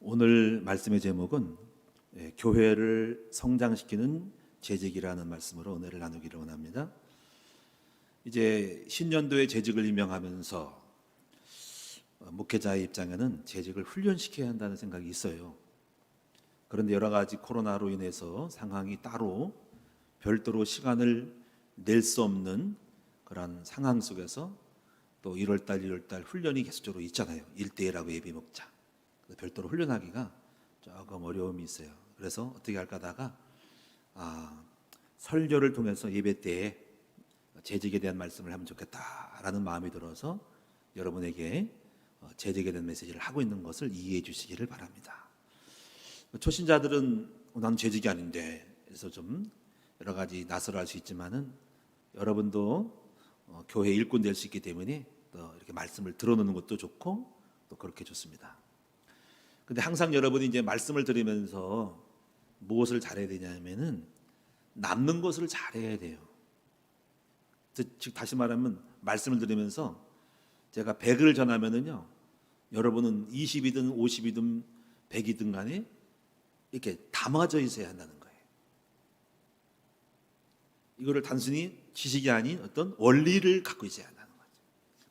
오늘 말씀의 제목은 교회를 성장시키는 재직이라는 말씀으로 은혜를 나누기를 원합니다. 이제 신년도에 재직을 임명하면서 목회자의 입장에는 재직을 훈련시켜야 한다는 생각이 있어요. 그런데 여러 가지 코로나로 인해서 상황이 따로 별도로 시간을 낼 수 없는 그런 상황 속에서 또 1월달, 2월달 훈련이 계속적으로 있잖아요. 1대1하고 예비 목자. 별도로 훈련하기가 조금 어려움이 있어요. 그래서 어떻게 할까 하다가 설교를 통해서 예배 때에 재직에 대한 말씀을 하면 좋겠다라는 마음이 들어서 여러분에게 재직에 대한 메시지를 하고 있는 것을 이해해 주시기를 바랍니다. 초신자들은 나는 재직이 아닌데 그래서 좀 여러 가지 낯설어 할 수 있지만은 여러분도 교회 일꾼 될 수 있기 때문에 또 이렇게 말씀을 들어놓는 것도 좋고 또 그렇게 좋습니다. 근데 항상 여러분이 이제 말씀을 들으면서 무엇을 잘해야 되냐면은 남는 것을 잘해야 돼요. 즉 다시 말하면 말씀을 들으면서 제가 100을 전하면은요, 여러분은 20이든 50이든 100이든 간에 이렇게 담아져 있어야 한다는 거예요. 이거를 단순히 지식이 아닌 어떤 원리를 갖고 있어야 한다는 거죠.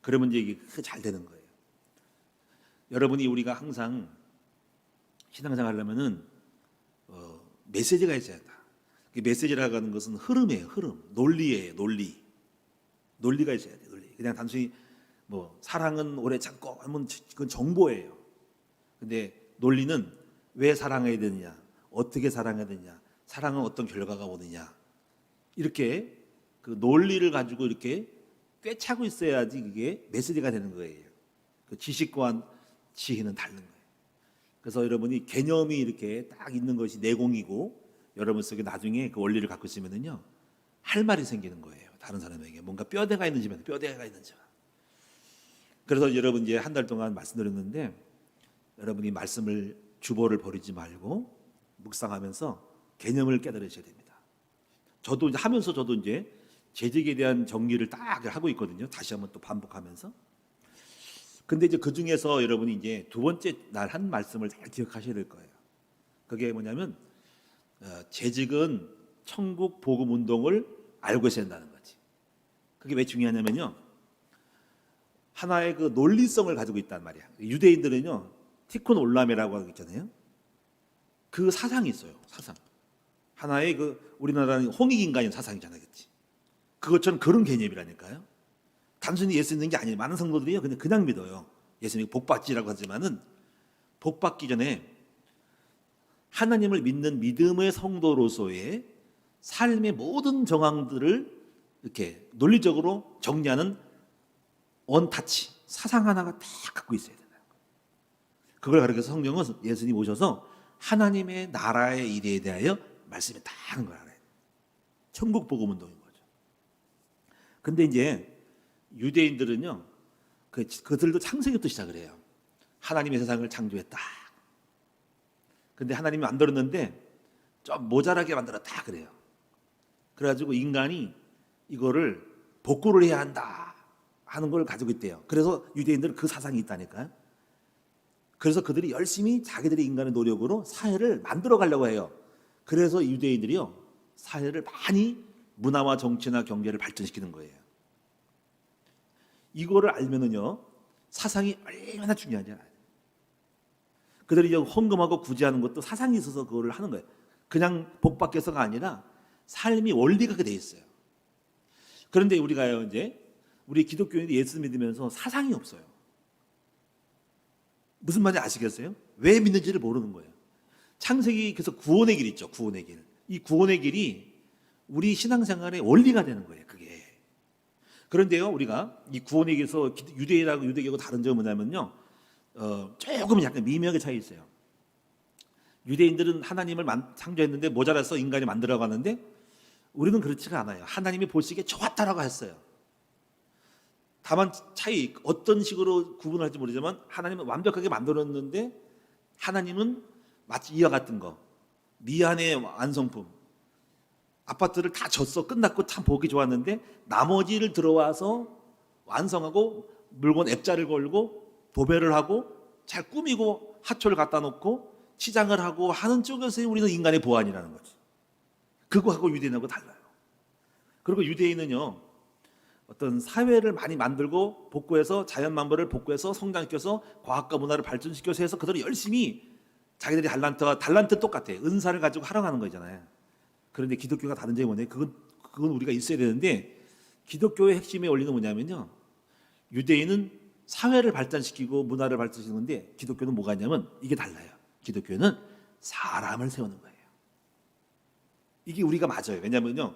그러면 이제 이게 잘 되는 거예요. 여러분이 우리가 항상 신앙생활 하려면은 메시지가 있어야 한다. 메시지라고 하는 것은 흐름이에요. 흐름, 논리예요. 논리가 있어야 돼요. 논리. 그냥 단순히 뭐 사랑은 오래 참고 하면 그건 정보예요. 근데 논리는 왜 사랑해야 되느냐, 어떻게 사랑해야 되느냐, 사랑은 어떤 결과가 오느냐, 이렇게 그 논리를 가지고 이렇게 꿰차고 있어야지 그게 메시지가 되는 거예요. 그 지식과 지혜는 다른 거예요. 그래서 여러분이 개념이 이렇게 딱 있는 것이 내공이고 여러분 속에 나중에 그 원리를 갖고 있으면은요, 할 말이 생기는 거예요. 다른 사람에게 뭔가 뼈대가 있는지만 뼈대가 있는지. 그래서 여러분 이제 한 달 동안 말씀드렸는데 여러분이 말씀을 주보를 버리지 말고 묵상하면서 개념을 깨달으셔야 됩니다. 저도 이제 하면서 저도 이제 재직에 대한 정리를 딱 하고 있거든요. 다시 한번 또 반복하면서. 근데 이제 그 중에서 여러분이 이제 두 번째 날 한 말씀을 잘 기억하셔야 될 거예요. 그게 뭐냐면 재직은 천국 복음 운동을 알고 있어야 한다는 거지. 그게 왜 중요하냐면요, 하나의 그 논리성을 가지고 있단 말이야. 유대인들은요, 티콘 올라메라고 하고 있잖아요. 그 사상이 있어요. 사상. 하나의 그 우리나라는 홍익인간인 사상이잖아요, 그렇지? 그것처럼 그런 개념이라니까요. 단순히 예수 믿는 게 아니에요. 많은 성도들이요, 그냥 믿어요. 예수님이 복받지라고 하지만은 복받기 전에 하나님을 믿는 믿음의 성도로서의 삶의 모든 정황들을 이렇게 논리적으로 정리하는 원타치, 사상 하나가 다 갖고 있어야 된다. 그걸 가르쳐서 성경은 예수님 오셔서 하나님의 나라의 일에 대하여 말씀이 다 하는 걸 알아요. 천국 복음 운동인 거죠. 근데 이제 유대인들은요, 그들도 창세기부터 시작을 해요. 하나님의 세상을 창조했다. 근데 하나님이 만들었는데 좀 모자라게 만들었다 그래요. 그래가지고 인간이 이거를 복구를 해야 한다 하는 걸 가지고 있대요. 그래서 유대인들은 그 사상이 있다니까요. 그래서 그들이 열심히 자기들의 인간의 노력으로 사회를 만들어 가려고 해요. 그래서 유대인들이요, 사회를 많이 문화와 정치나 경제를 발전시키는 거예요. 이거를 알면은요, 사상이 얼마나 중요한지 알아요. 그들이 이제 헌금하고 구제하는 것도 사상이 있어서 그거를 하는 거예요. 그냥 복받게서가 아니라 삶이 원리가 그렇게 돼 있어요. 그런데 우리가요, 이제 우리 기독교인들이 예수 믿으면서 사상이 없어요. 무슨 말인지 아시겠어요? 왜 믿는지를 모르는 거예요. 창세기, 그래서 구원의 길 있죠. 구원의 길. 이 구원의 길이 우리 신앙생활의 원리가 되는 거예요. 그게. 그런데요, 우리가 이 구원에 대해서 유대인하고 유대교하고 다른 점은 뭐냐면요, 조금 약간 미묘하게 차이 있어요. 유대인들은 하나님을 창조했는데 모자라서 인간이 만들어가는데 우리는 그렇지가 않아요. 하나님이 보시기에 좋았다라고 했어요. 다만 차이, 어떤 식으로 구분할지 모르지만 하나님은 완벽하게 만들었는데 하나님은 마치 이와 같은 거, 미안의 완성품, 아파트를 다 졌어, 끝났고 참 보기 좋았는데 나머지를 들어와서 완성하고 물건 액자를 걸고 도배를 하고 잘 꾸미고 하초를 갖다 놓고 치장을 하고 하는 쪽에서 우리는 인간의 보안이라는 거죠. 그거하고 유대인하고 달라요. 그리고 유대인은요, 어떤 사회를 많이 만들고 복구해서 자연 만물을 복구해서 성장시켜서 과학과 문화를 발전시켜서 해서 그들이 열심히 자기들이 달란트 똑같아. 은사를 가지고 활용하는 거잖아요. 그런데 기독교가 다른 점이 뭐냐? 그건 우리가 있어야 되는데, 기독교의 핵심의 원리는 뭐냐면요, 유대인은 사회를 발전시키고 문화를 발전시키는데 기독교는 뭐가 있냐면 이게 달라요. 기독교는 사람을 세우는 거예요. 이게 우리가 맞아요. 왜냐면요,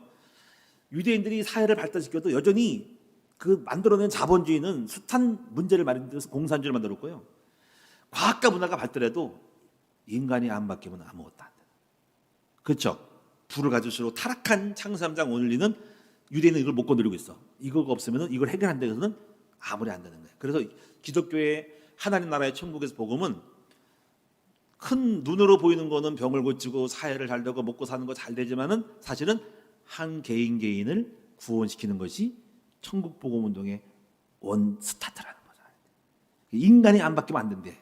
유대인들이 사회를 발전시켜도 여전히 그 만들어낸 자본주의는 숱한 문제를 만들어서 공산주의를 만들었고요. 과학과 문화가 발달해도 인간이 안 바뀌면 아무것도 안 돼요. 그렇죠? 불을 가질수록 타락한 창세삼장 원리는 유대인은 이걸 못 건드리고 있어. 이거가 없으면 이걸 해결한다고 해서는 아무리 안 되는 거예요. 그래서 기독교의 하나님 나라의 천국에서 복음은 큰 눈으로 보이는 거는 병을 고치고 사회를 잘 되고 먹고 사는 거 잘 되지만은 사실은 한 개인을 구원시키는 것이 천국 복음 운동의 원 스타트라는 거죠. 인간이 안 바뀌면 안 된대.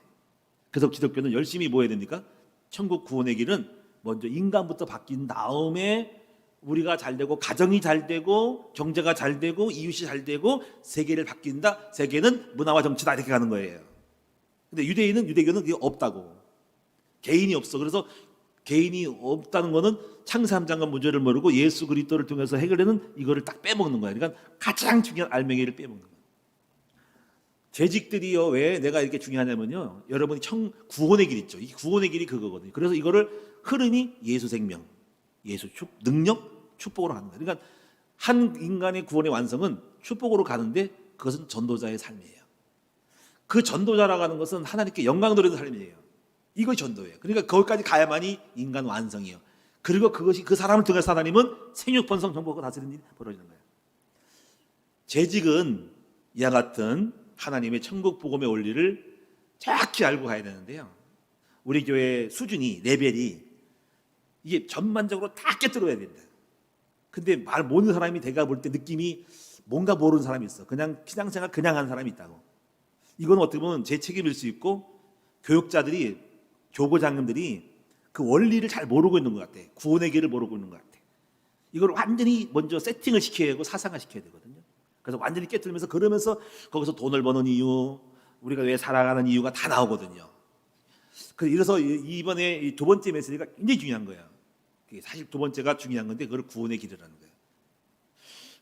그래서 기독교는 열심히 뭐 해야 됩니까? 천국 구원의 길은 먼저 인간부터 바뀐 다음에 우리가 잘 되고 가정이 잘 되고 경제가 잘 되고 이웃이 잘 되고 세계를 바뀐다. 세계는 문화와 정치다 이렇게 가는 거예요. 근데 유대교는 그게 없다고. 개인이 없어. 그래서 개인이 없다는 거는 창세 3장과 문제를 모르고 예수 그리스도를 통해서 해결되는 이거를 딱 빼먹는 거예요. 그러니까 가장 중요한 알맹이를 빼먹는 거예요. 재직들이요, 왜 내가 이렇게 중요하냐면요, 여러분이 구원의 길 있죠. 이 구원의 길이 그거거든요. 그래서 이거를 흐름이 예수 생명, 예수 능력, 축복으로 가는 거예요. 그러니까 한 인간의 구원의 완성은 축복으로 가는데 그것은 전도자의 삶이에요. 그 전도자라고 하는 것은 하나님께 영광 돌리는 삶이에요. 이것이 전도예요. 그러니까 거기까지 가야만이 인간 완성이에요. 그리고 그것이 그 사람을 통해서 하나님은 생육 번성 정복하고 다스리는 일이 벌어지는 거예요. 재직은 이와 같은 하나님의 천국 복음의 원리를 정확히 알고 가야 되는데요, 우리 교회 수준이 레벨이 이게 전반적으로 다 깨뜨려야 된다. 근데 말 모르는 사람이 내가 볼 때 느낌이 뭔가 모르는 사람이 있어. 그냥 신앙생활 그냥 하는 사람이 있다고. 이건 어떻게 보면 제 책임일 수 있고 교육자들이, 교보장님들이 그 원리를 잘 모르고 있는 것 같아. 구원의 길을 모르고 있는 것 같아. 이걸 완전히 먼저 세팅을 시켜야 하고 사상화 시켜야 되거든요. 그래서 완전히 깨뜨리면서 그러면서 거기서 돈을 버는 이유, 우리가 왜 살아가는 이유가 다 나오거든요. 그래서 이번에 두 번째 메시지가 굉장히 중요한 거예요. 사실 두 번째가 중요한 건데 그걸 구원의 길이라는 거예요.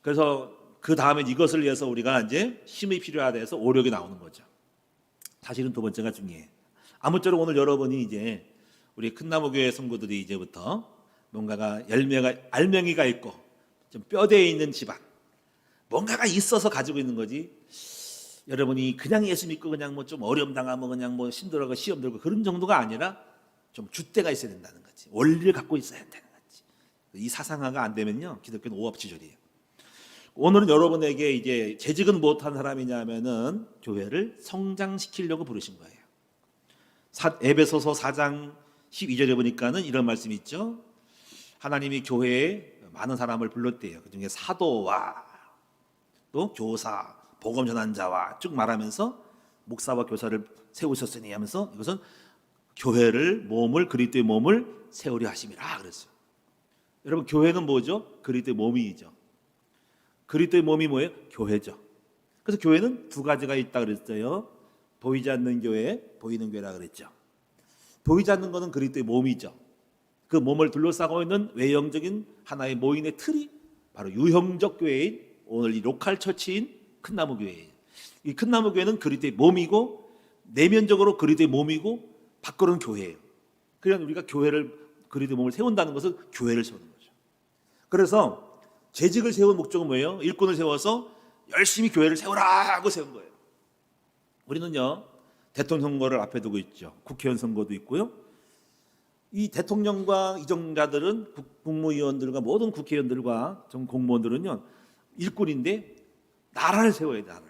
그래서 그 다음에 이것을 위해서 우리가 이제 힘이 필요하다 해서 오력이 나오는 거죠. 사실은 두 번째가 중요해요. 아무쪼록 오늘 여러분이 이제 우리 큰나무교회 성도들이 이제부터 뭔가가 알맹이가 있고 좀 뼈대에 있는 집안, 뭔가가 있어서 가지고 있는 거지, 여러분이 그냥 예수 믿고 그냥 뭐 좀 어려움 당하면 그냥 뭐 힘들어가 시험 들고 그런 정도가 아니라 좀 줏대가 있어야 된다는 거지. 원리를 갖고 있어야 된다는 거지. 이 사상화가 안 되면요, 기독교는 오합지졸이에요. 오늘은 여러분에게 이제 재직은 못한 사람이냐면은 교회를 성장시키려고 부르신 거예요. 에베소서 4장 12절에 보니까는 이런 말씀이 있죠. 하나님이 교회에 많은 사람을 불렀대요. 그중에 사도와 또 교사, 복음 전한 자와 쭉 말하면서 목사와 교사를 세우셨으니 하면서 이것은 교회를, 몸을, 그리스도의 몸을 세우려 하심이라 그랬어요. 여러분, 교회는 뭐죠? 그리스도의 몸이죠. 그리스도의 몸이 뭐예요? 교회죠. 그래서 교회는 두 가지가 있다 그랬어요. 보이지 않는 교회, 보이는 교회라 그랬죠. 보이지 않는 것은 그리스도의 몸이죠. 그 몸을 둘러싸고 있는 외형적인 하나의 모인의 틀이 바로 유형적 교회인 오늘 이 로컬 처치인 큰나무 교회예요. 이 큰나무 교회는 그리스도의 몸이고 내면적으로 그리스도의 몸이고 밖으로는 교회예요. 그러니까 우리가 그리스도의 몸을 세운다는 것은 교회를 세우는 거죠. 그래서 재직을 세운 목적은 뭐예요? 일꾼을 세워서 열심히 교회를 세우라고 세운 거예요. 우리는요, 대통령 선거를 앞에 두고 있죠. 국회의원 선거도 있고요. 이 대통령과 이정자들은 국무위원들과 모든 국회의원들과 전 공무원들은요, 일꾼인데 나라를 세워야 돼, 나라를.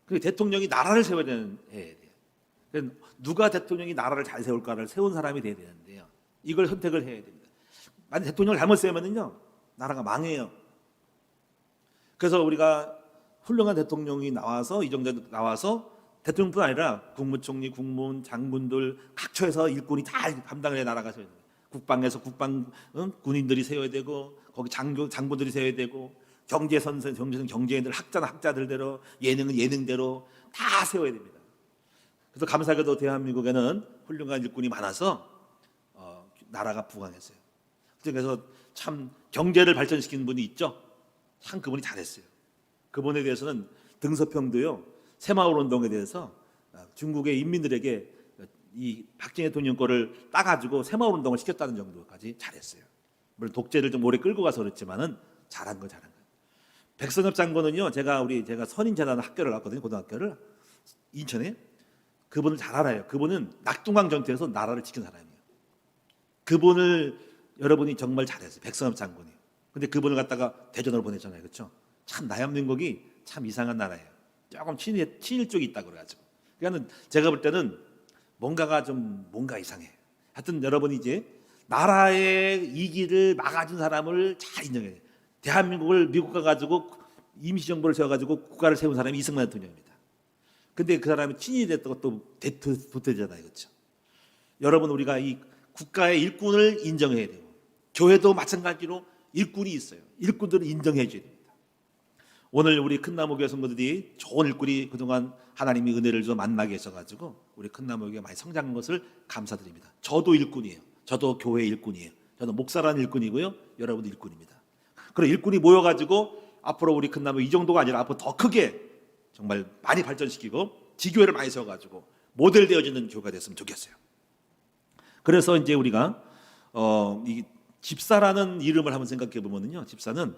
그리고 대통령이 나라를 세워야 해야 돼요. 누가 대통령이 나라를 잘 세울까를 세운 사람이 돼야 되는데요, 이걸 선택을 해야 됩니다. 만약 대통령을 잘못 세우면요, 나라가 망해요. 그래서 우리가 훌륭한 대통령이 나와서, 이정자 나와서 대통령뿐 아니라 국무총리, 국무원, 장군들 각처에서 일꾼이 다 감당을 해 나라가 세워야 돼요. 국방에서 군인들이 세워야 되고 거기 장군들이 세워야 되고 경제인들 학자는 학자들대로 예능은 예능대로 다 세워야 됩니다. 그래서 감사하게도 대한민국에는 훌륭한 일꾼이 많아서 나라가 부강했어요. 그래서 참 경제를 발전시키는 분이 있죠. 참 그분이 잘했어요. 그분에 대해서는 등서평도요 새마을 운동에 대해서 중국의 인민들에게 이 박정희 대통령 거를 따가지고 새마을 운동을 시켰다는 정도까지 잘했어요. 물론 독재를 좀 오래 끌고 가서 그렇지만은 잘한 거예요. 백선엽 장군은요 제가 선인재단 학교를 갔거든요. 고등학교를 인천에. 그분을 잘 알아요. 그분은 낙동강 전투에서 나라를 지킨 사람이에요. 그분을 여러분이 정말 잘했어요. 백선엽 장군이. 근데 그분을 갖다가 대전으로 보냈잖아요. 그렇죠? 참 대한민국이 참 이상한 나라예요. 조금 친일 쪽이 있다 그래가지고. 그러니까 제가 볼 때는 뭔가 이상해. 하여튼 여러분이 이제 나라의 이기를 막아준 사람을 잘 인정해야 돼요. 대한민국을 미국 가가지고 임시정부를 세워가지고 국가를 세운 사람이 이승만 대통령입니다. 근데 그 사람이 친일이 됐던 것도 도태잖아요. 그렇죠? 여러분 우리가 이 국가의 일꾼을 인정해야 되고 교회도 마찬가지로 일꾼이 있어요. 일꾼들은 인정해 줘야 됩니다. 오늘 우리 큰나무교회 성도들이 좋은 일꾼이 그동안 하나님의 은혜를 좀 만나게 하셔가지고 우리 큰나무교회가 많이 성장한 것을 감사드립니다. 저도 일꾼이에요. 저도 교회 일꾼이에요. 저도 목사라는 일꾼이고요. 여러분도 일꾼입니다. 그런 일꾼이 모여가지고 앞으로 우리 큰나무 이 정도가 아니라 앞으로 더 크게 정말 많이 발전시키고 지교회를 많이 세워가지고 모델 되어지는 교회가 됐으면 좋겠어요. 그래서 이제 우리가 이 집사라는 이름을 한번 생각해 보면요, 집사는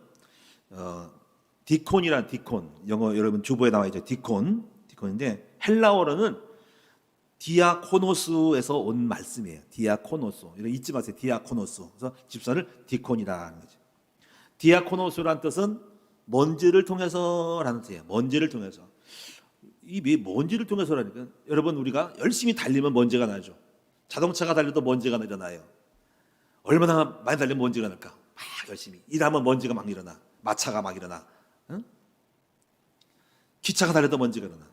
디콘이란 디콘, 영어 여러분 주보에 나와 있죠. 디콘인데 헬라어로는 디아코노스에서 온 말씀이에요. 디아코노스. 이거 잊지 마세요. 디아코노스. 그래서 집사를 디콘이라는 거죠. 디아코노스라는 뜻은 먼지를 통해서라는 뜻이에요. 먼지를 통해서. 이 먼지를 통해서라니까 여러분 우리가 열심히 달리면 먼지가 나죠. 자동차가 달려도 먼지가 나잖아요. 얼마나 많이 달리면 먼지가 날까? 막 열심히 일하면 먼지가 막 일어나. 마차가 막 일어나. 응? 기차가 달려도 먼지가 일어나.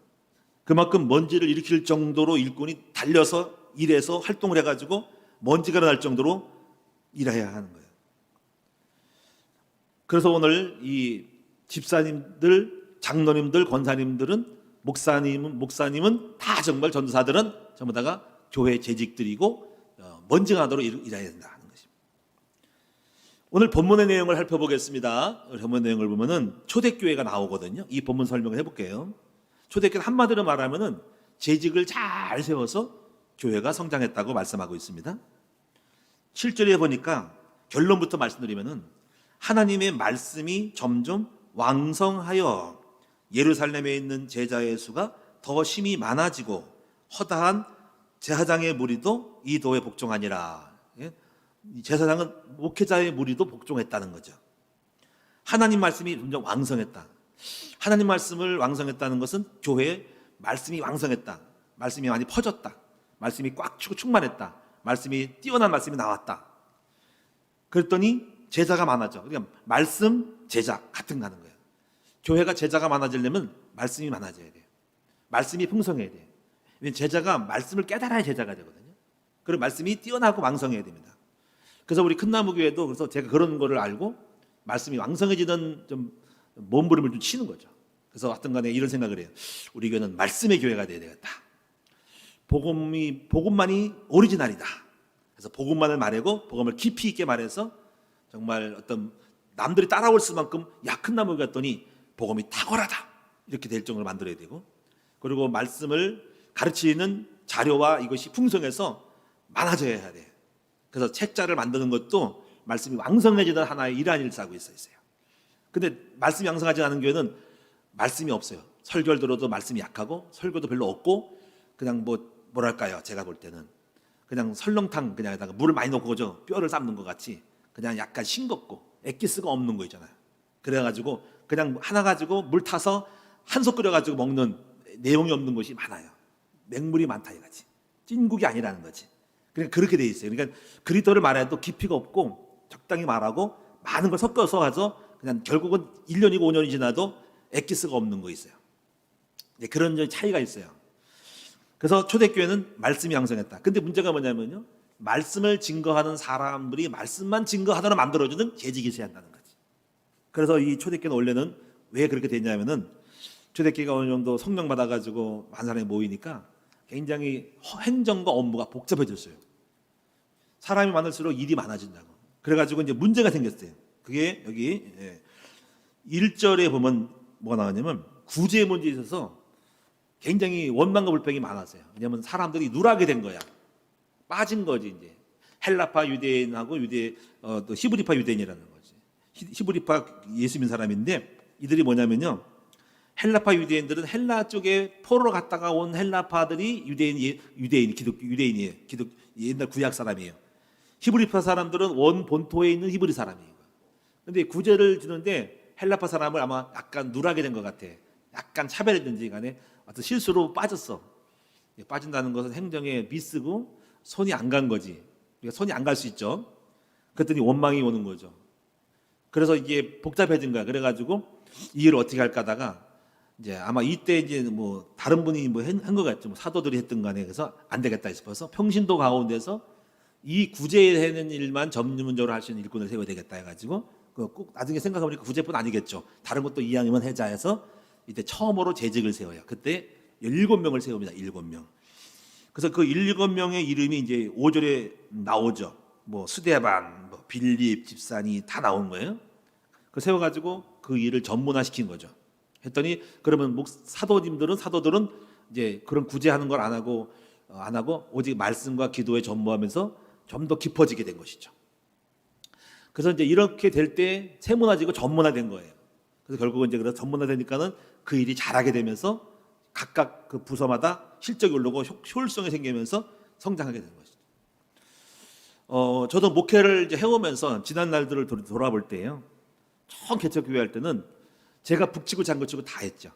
그만큼 먼지를 일으킬 정도로 일꾼이 달려서 일해서 활동을 해가지고 먼지가 일어날 정도로 일해야 하는 거예요. 그래서 오늘 이 집사님들, 장로님들, 권사님들은 목사님은 다 정말 전도사들은 전부 다가 교회 재직들이고 먼지가 나도록 일해야 된다는 것입니다. 오늘 본문의 내용을 살펴보겠습니다. 본문 내용을 보면은 초대교회가 나오거든요. 이 본문 설명을 해볼게요. 초대교회는 한마디로 말하면은 재직을 잘 세워서 교회가 성장했다고 말씀하고 있습니다. 7절에 보니까 결론부터 말씀드리면은 하나님의 말씀이 점점 왕성하여 예루살렘에 있는 제자의 수가 더 심히 많아지고 허다한 제사장의 무리도 이 도에 복종하니라. 제사장은 목회자의 무리도 복종했다는 거죠. 하나님 말씀이 점점 왕성했다. 하나님 말씀을 왕성했다는 것은 교회에 말씀이 왕성했다. 말씀이 많이 퍼졌다. 말씀이 꽉 차고 충만했다. 말씀이 뛰어난 말씀이 나왔다. 그랬더니 제자가 많아져. 그러니까 말씀, 제자 같은 가는 거예요. 교회가 제자가 많아지려면 말씀이 많아져야 돼요. 말씀이 풍성해야 돼요. 왜냐하면 제자가 말씀을 깨달아야 제자가 되거든요. 그리고 말씀이 뛰어나고 왕성해야 됩니다. 그래서 우리 큰나무교회도 그래서 제가 그런 거를 알고 말씀이 왕성해지는 좀 몸부림을 좀 치는 거죠. 그래서 하여튼 간에 이런 생각을 해요. 우리 교회는 말씀의 교회가 돼야 되겠다. 복음만이 오리지널이다. 그래서 복음만을 말하고 복음을 깊이 있게 말해서 정말 어떤 남들이 따라올 수만큼 큰 나무가 했더니 복음이 탁월하다. 이렇게 될 정도로 만들어야 되고 그리고 말씀을 가르치는 자료와 이것이 풍성해서 많아져야 해야 돼. 그래서 책자를 만드는 것도 말씀이 왕성해지는 하나의 일환을 하고 있어요. 근데 말씀이 왕성하지 않은 교회는 말씀이 없어요. 설교를 들어도 말씀이 약하고 설교도 별로 없고 그냥 뭐랄까요? 제가 볼 때는 그냥 설렁탕 그냥에다가 물을 많이 넣고 그죠? 뼈를 삶는 것 같이 그냥 약간 싱겁고 엑기스가 없는 거 있잖아요. 그래가지고 그냥 하나 가지고 물 타서 한솥 끓여가지고 먹는 내용이 없는 것이 많아요. 맹물이 많다 이거지. 찐국이 아니라는 거지. 그러니까 그렇게 돼 있어요. 그러니까 그리스도를 말해도 깊이가 없고 적당히 말하고 많은 걸 섞어서 가서 그냥 결국은 1년이고 5년이 지나도 엑기스가 없는 거 있어요. 그런 차이가 있어요. 그래서 초대교회는 말씀이 양성했다. 근데 문제가 뭐냐면요, 말씀을 증거하는 사람들이 말씀만 증거하도록 만들어주는 재직이 있어야 한다는 거지. 그래서 이 초대교회는 원래는 왜 그렇게 됐냐면은, 초대교회가 어느 정도 성령 받아가지고 많은 사람이 모이니까 굉장히 행정과 업무가 복잡해졌어요. 사람이 많을수록 일이 많아진다고. 그래가지고 이제 문제가 생겼어요. 그게 여기 1절에 보면 뭐가 나오냐면, 구제 문제에 있어서 굉장히 원망과 불평이 많았어요. 왜냐하면 사람들이 누락이 된 거야. 빠진 거지 이제. 헬라파 유대인하고 또 히브리파 유대인이라는 거지. 히브리파 예수 믿는 사람인데, 이들이 뭐냐면요, 헬라파 유대인들은 헬라 쪽에 포로로 갔다가 온 헬라파들이 유대인이에요. 옛날 구약 사람이에요. 히브리파 사람들은 원 본토에 있는 히브리 사람이에요. 근데 구제를 주는데 헬라파 사람을 아마 약간 누락이 된 것 같아. 약간 차별했든지 간에 어떤 실수로 빠졌어. 빠진다는 것은 행정에 미쓰고 손이 안 간 거지. 그러니까 손이 안 갈 수 있죠. 그랬더니 원망이 오는 거죠. 그래서 이게 복잡해진 거야. 그래가지고 이 일을 어떻게 할까 하다가 이제 아마 이때 이제 뭐 다른 분이 뭐 한 것 같죠. 뭐 사도들이 했던 간에. 그래서 안 되겠다 싶어서 평신도 가운데서 이 구제하는 일만 전문적으로 할 수 있는 일꾼을 세워야 되겠다 해가지고, 꼭 나중에 생각해보니까 구제뿐 아니겠죠. 다른 것도 이왕이면 해자 해서 이때 처음으로 재직을 세워요. 그때 7명을 세웁니다. 7명. 그래서 그 7명의 이름이 이제 5절에 나오죠. 뭐 스데반, 뭐 빌립, 집사니 다 나온 거예요. 그 세워가지고 그 일을 전문화시킨 거죠. 했더니 그러면 사도들은 이제 그런 구제하는 걸 안 하고 오직 말씀과 기도에 전무하면서 좀 더 깊어지게 된 것이죠. 그래서 이제 이렇게 될 때 세문화지고 전문화된 거예요. 그래서 결국은 이제 그래서 전문화되니까는 그 일이 잘하게 되면서 각각 그 부서마다 실적이 오르고 효율성이 생기면서 성장하게 되는 것이죠. 저도 목회를 이제 해오면서 지난 날들을 돌아볼 때요, 처음 개척교회 할 때는 제가 북치고 장구치고 다 했죠.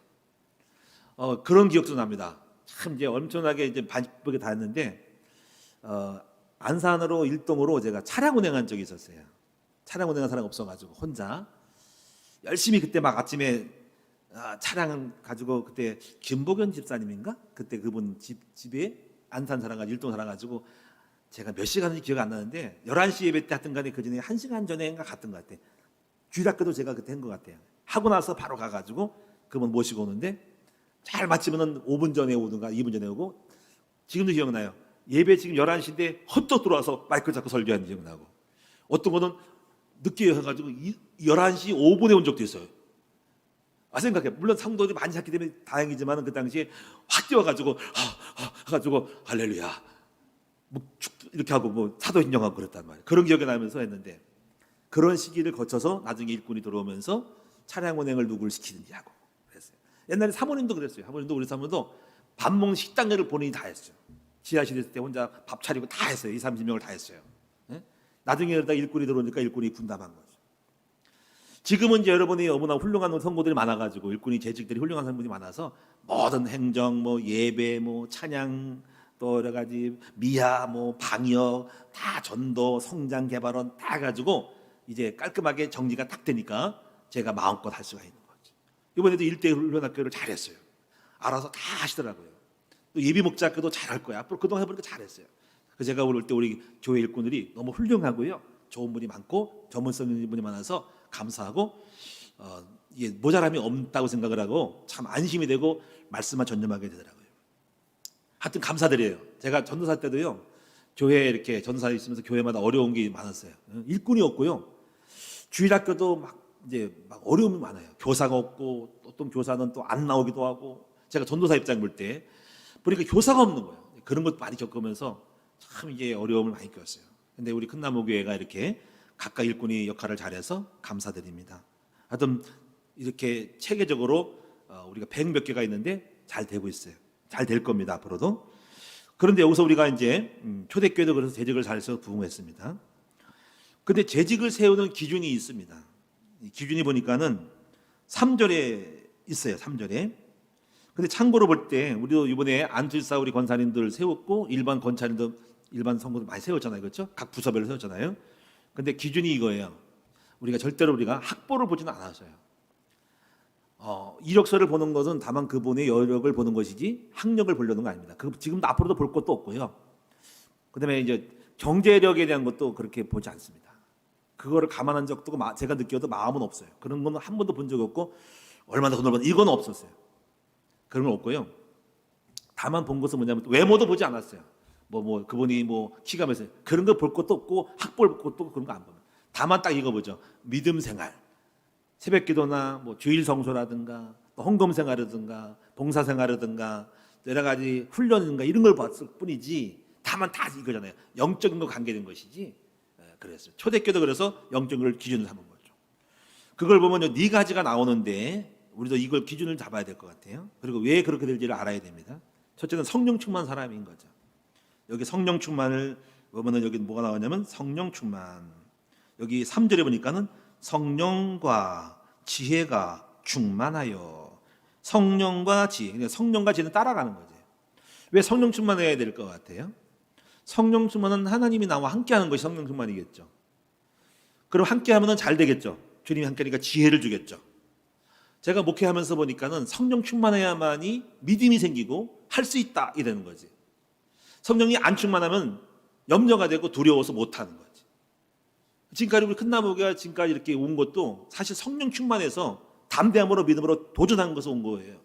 그런 기억도 납니다. 참 이제 엄청나게 이제 바쁘게 다 했는데, 안산으로 일동으로 제가 차량 운행한 적이 있었어요. 차량 운행한 사람 없어가지고 혼자 열심히 그때 막 아침에 차량 가지고, 그때 김복연 집사님인가? 그때 그분 집에 안산 사람 가지고 일동 사람 가지고 제가 몇 시간인지 기억 안 나는데 11시 예배 때 하여튼 간에 그 전에 1시간 전에인가 갔던 것 같아. 주일학교도 제가 그때 한 것 같아요. 하고 나서 바로 가가지고 그분 모시고 오는데, 잘 마치면은 5분 전에 오든가 2분 전에 오고, 지금도 기억나요. 예배 지금 11시인데 헛떡 들어와서 마이크 잡고 설교한 기억나고, 어떤 거는 늦게 해가지고 11시 5분에 온 적도 있어요. 생각해. 물론 성도들이 많이 샀기 때문에 다행이지만 그 당시에 확 뛰어가지고 해가지고 할렐루야 뭐 이렇게 하고 뭐 사도 인정하고 그랬단 말이에요. 그런 기억이 나면서 했는데, 그런 시기를 거쳐서 나중에 일꾼이 들어오면서 차량 운행을 누구를 시키는지 하고 그랬어요. 옛날에 사모님도 그랬어요. 사모님도 우리 사모님도 밥 먹는 식당들을 본인이 다 했어요. 지하실에 있을 때 혼자 밥 차리고 다 했어요. 20-30명을 다 했어요. 나중에 그러다 일꾼이 들어오니까 일꾼이 분담한 거죠. 지금은 이제 여러분이 너무나 훌륭한 성도들이 많아가지고, 일꾼이 재직들이 훌륭한 성도들이 많아서 모든 행정, 뭐 예배, 뭐 찬양, 또 여러 가지 미화, 뭐 방역, 다 전도, 성장 개발원 다 가지고 이제 깔끔하게 정리가 딱 되니까 제가 마음껏 할 수가 있는 거죠. 이번에도 1대1 훈련학교를 잘했어요. 알아서 다 하시더라고요. 또 예비 목자학교도 잘할 거야. 앞으로 그동안 해보니까 잘했어요. 그래서 제가 올 때 우리 교회 일꾼들이 너무 훌륭하고요, 좋은 분이 많고 전문성 있는 분이 많아서 감사하고, 이게 모자람이 없다고 생각을 하고 참 안심이 되고 말씀만 전념하게 되더라고요. 하여튼 감사드려요. 제가 전도사 때도요, 교회에 이렇게 전도사 있으면서 교회마다 어려운 게 많았어요. 일꾼이 없고요, 주일학교도 막 어려움이 많아요. 교사가 없고, 어떤 교사는 또 안 나오기도 하고, 제가 전도사 입장 볼 때 보니까 교사가 없는 거예요. 그런 것도 많이 겪으면서 참 이게 어려움을 많이 겪었어요. 근데 우리 큰나무 교회가 이렇게 각각 일꾼이 역할을 잘해서 감사드립니다. 하여튼 이렇게 체계적으로 우리가 100몇 개가 있는데 잘 되고 있어요. 잘 될 겁니다, 앞으로도. 그런데 여기서 우리가 이제 초대교회도 그래서 재직을 잘해서 부흥했습니다. 근데 재직을 세우는 기준이 있습니다. 이 기준이 보니까는 3절에 있어요. 3절에. 근데 참고로 볼 때 우리도 이번에 안질사 우리 권사님들 세웠고, 일반 권사님도 일반 성도들 많이 세웠잖아요. 그렇죠? 각 부서별로 세웠잖아요. 근데 기준이 이거예요. 우리가 절대로 학벌을 보지는 않았어요. 이력서를 보는 것은 다만 그분의 여력을 보는 것이지 학력을 보려는 거 아닙니다. 지금도 앞으로도 볼 것도 없고요. 그다음에 이제 경제력에 대한 것도 그렇게 보지 않습니다. 그거를 감안한 적도 제가 느껴도 마음은 없어요. 그런 건 한 번도 본 적이 없고 얼마나 돈을 버는 이건 없었어요. 그런 건 없고요. 다만 본 것은 뭐냐면 외모도 보지 않았어요. 그분이 키가 몇이에요. 그런 거 볼 것도 없고 학벌 볼 것도 없고 그런 거 안 보면. 다만 딱 이거 보죠. 믿음 생활. 새벽기도나 주일 성소라든가 헌금 생활이라든가 봉사 생활이라든가 여러 가지 훈련인가 이런 걸 봤을 뿐이지 다만 다 이거잖아요. 영적인 거 관계된 것이지. 그랬어요. 초대교도 그래서 영적인 걸 기준으로 삼은 거죠. 그걸 보면 네 가지가 나오는데 우리도 이걸 기준을 잡아야 될 것 같아요. 그리고 왜 그렇게 될지를 알아야 됩니다. 첫째는 성령 충만 사람인 거죠. 여기 성령 충만을 보면은 여기 뭐가 나오냐면 성령 충만. 여기 3절에 보니까는 성령과 지혜가 충만하여. 성령과 지혜. 그러니까 성령과 지혜는 따라가는 거죠. 왜 성령 충만해야 될 것 같아요? 성령 충만은 하나님이 나와 함께하는 것이 성령 충만이겠죠. 그럼 함께하면 잘 되겠죠. 주님이 함께하니까 지혜를 주겠죠. 제가 목회하면서 보니까는 성령 충만해야만이 믿음이 생기고 할 수 있다 이러는 거지. 성령이 안 충만하면 염려가 되고 두려워서 못하는 거지. 지금까지 우리 큰나무가 지금까지 이렇게 온 것도 사실 성령 충만해서 담대함으로 믿음으로 도전한 것에서 온 거예요.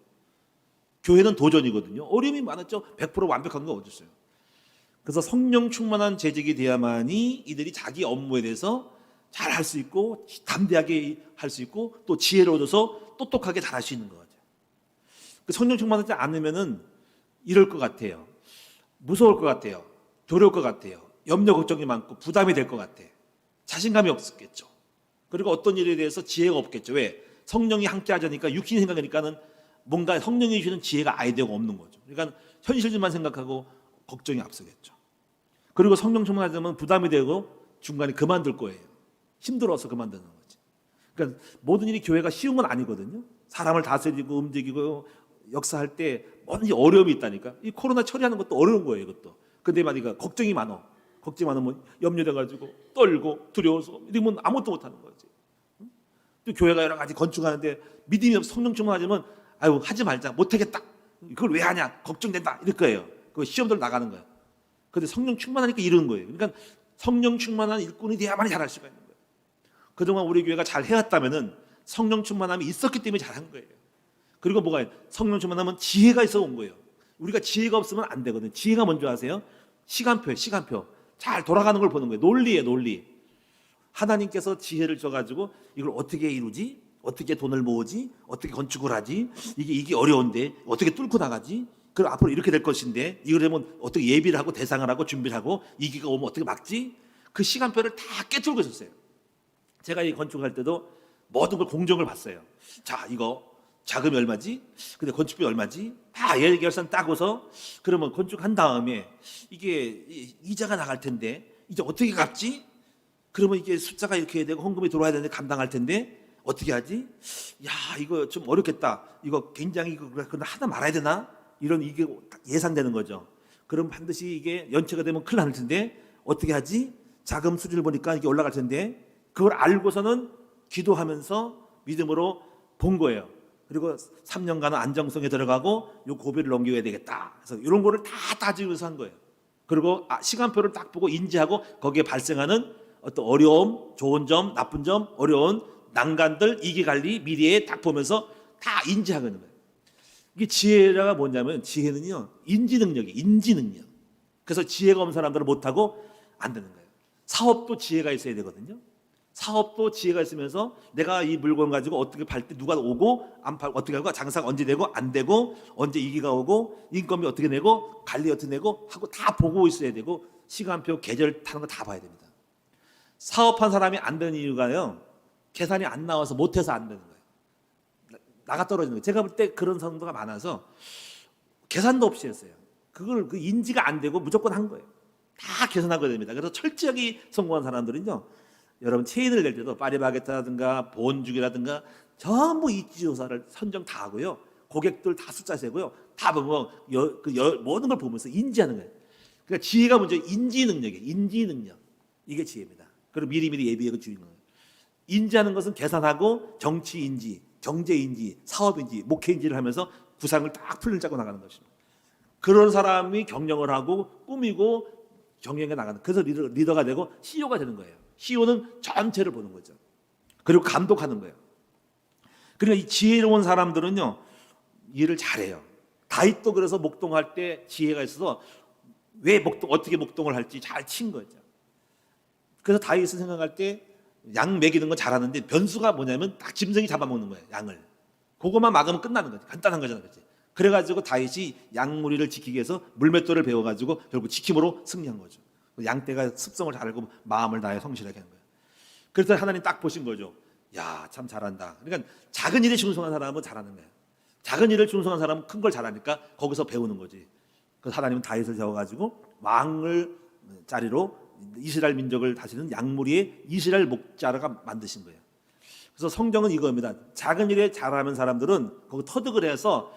교회는 도전이거든요. 어려움이 많았죠. 100% 완벽한 거 어디 있어요. 그래서 성령 충만한 재직이 돼야만이 이들이 자기 업무에 대해서 잘 할 수 있고 담대하게 할 수 있고 또 지혜를 얻어서 똑똑하게 잘할 수 있는 거죠. 성령 충만하지 않으면은 이럴 것 같아요. 무서울 것 같아요. 두려울 것 같아요. 염려 걱정이 많고 부담이 될 것 같아. 자신감이 없겠죠. 그리고 어떤 일에 대해서 지혜가 없겠죠. 왜? 성령이 함께 하자니까 육신이 생각하니까는 뭔가 성령이 주시는 지혜가 아이디어가 없는 거죠. 그러니까 현실만 생각하고 걱정이 앞서겠죠. 그리고 성령 충만하자면 부담이 되고 중간에 그만둘 거예요. 힘들어서 그만두는 거지. 그러니까 모든 일이 교회가 쉬운 건 아니거든요. 사람을 다스리고 움직이고 역사할 때 뭐든지 어려움이 있다니까. 이 코로나 처리하는 것도 어려운 거예요, 이것도. 근데 말이가 걱정이 많어. 걱정이 많으면 염려돼가지고 떨고 두려워서 이러면 아무것도 못하는 거지. 또 교회가 여러 가지 건축하는데 믿음이 없어 성령 충만하지만 아유 하지 말자 못하겠다. 그걸 왜 하냐 걱정된다 이럴 거예요. 그 시험들 나가는 거예요. 근데 성령 충만하니까 이러는 거예요. 그러니까 성령 충만한 일꾼이 돼야만 잘할 수가 있는 거예요. 그동안 우리 교회가 잘 해왔다면은 성령 충만함이 있었기 때문에 잘한 거예요. 그리고 뭐가 성령 충만하면 지혜가 있어 온 거예요. 우리가 지혜가 없으면 안 되거든요. 지혜가 뭔지 아세요? 시간표예요. 시간표. 잘 돌아가는 걸 보는 거예요. 논리예요. 논리. 하나님께서 지혜를 줘가지고 이걸 어떻게 이루지? 어떻게 돈을 모으지? 어떻게 건축을 하지? 이게 어려운데 어떻게 뚫고 나가지? 그럼 앞으로 이렇게 될 것인데 이러려면 어떻게 예비를 하고 대상을 하고 준비를 하고 이기가 오면 어떻게 막지? 그 시간표를 다 깨뚫고 있었어요. 제가 이 건축할 때도 모든 걸 공정을 봤어요. 자, 이거 자금이 얼마지? 근데 건축비 얼마지? 다 예결산 따고서 그러면 건축한 다음에 이게 이자가 나갈 텐데 이제 어떻게 갚지? 그러면 이게 숫자가 이렇게 해야 되고 헌금이 들어와야 되는데 감당할 텐데 어떻게 하지? 야, 이거 좀 어렵겠다. 이거 굉장히 그건 하다 말아야 되나? 이런 이게 예상되는 거죠. 그럼 반드시 이게 연체가 되면 큰일 날 텐데 어떻게 하지? 자금 수준을 보니까 이게 올라갈 텐데 그걸 알고서는 기도하면서 믿음으로 본 거예요. 그리고 3년간은 안정성에 들어가고 요 고비를 넘겨야 되겠다. 그래서 이런 거를 다 따지면서 한 거예요. 그리고 시간표를 딱 보고 인지하고 거기에 발생하는 어떤 어려움, 좋은 점, 나쁜 점, 어려운 난간들, 이기관리, 미래에 딱 보면서 다 인지하고 있는 거예요. 이게 지혜가 뭐냐면 지혜는요 인지 능력. 그래서 지혜가 없는 사람들은 못하고 안 되는 거예요. 사업도 지혜가 있어야 되거든요. 사업도 지혜가 있으면서 내가 이 물건 가지고 어떻게 팔 때 누가 오고 안 팔고 어떻게 하고 장사가 언제 되고 안 되고 언제 이기가 오고 인건비 어떻게 내고 관리 어떻게 내고 하고 다 보고 있어야 되고 시간표 계절 타는 거 다 봐야 됩니다. 사업한 사람이 안 되는 이유가요 계산이 안 나와서 못해서 안 되는 거예요. 나가 떨어지는 거예요. 제가 볼 때 그런 성도가 많아서 계산도 없이 했어요. 그걸 그 인지가 안 되고 무조건 한 거예요. 다 계산하고 됩니다. 그래서 철저하게 성공한 사람들은요. 여러분 체인을 낼 때도 파리바게트라든가 본죽이라든가 전부 이지조사를 선정 다 하고요. 고객들 다 숫자 세고요. 다 보면 모든 걸 보면서 인지하는 거예요. 그러니까 지혜가 먼저 인지 능력이에요. 인지 능력. 이게 지혜입니다. 그리고 미리미리 예비하고 주의는 거예요. 인지하는 것은 계산하고 정치 인지, 경제인지 사업인지 목회인지를 하면서 구상을 딱 플랜 짜고 나가는 것입니다. 그런 사람이 경영을 하고 꾸미고 경영에 나가는, 그래서 리더가 되고 CEO가 되는 거예요. CEO는 전체를 보는 거죠. 그리고 감독하는 거예요. 그러니까 이 지혜로운 사람들은요, 일을 잘해요. 다윗도 그래서 목동할 때 지혜가 있어서 어떻게 목동을 할지 잘 친 거죠. 그래서 다윗을 생각할 때 양 먹이는 건 잘하는데 변수가 뭐냐면 딱 짐승이 잡아먹는 거예요. 양을. 그것만 막으면 끝나는 거지. 간단한 거잖아, 그렇지? 그래가지고 다윗이 양무리를 지키기 위해서 물맷돌을 배워가지고 결국 지킴으로 승리한 거죠. 양떼가 습성을 잘 알고 마음을 다해 성실하게 한 거예요. 그래서 하나님 딱 보신 거죠. 야, 참 잘한다. 그러니까 작은 일에 충성한 사람은 잘하는 거예요. 작은 일을 충성한 사람은 큰 걸 잘하니까 거기서 배우는 거지. 그래서 하나님은 다윗을 세워가지고 왕을 자리로 이스라엘 민족을 다스리는 양무리의 이스라엘 목자가 만드신 거예요. 그래서 성경은 이겁니다. 작은 일에 잘하는 사람들은 거기 터득을 해서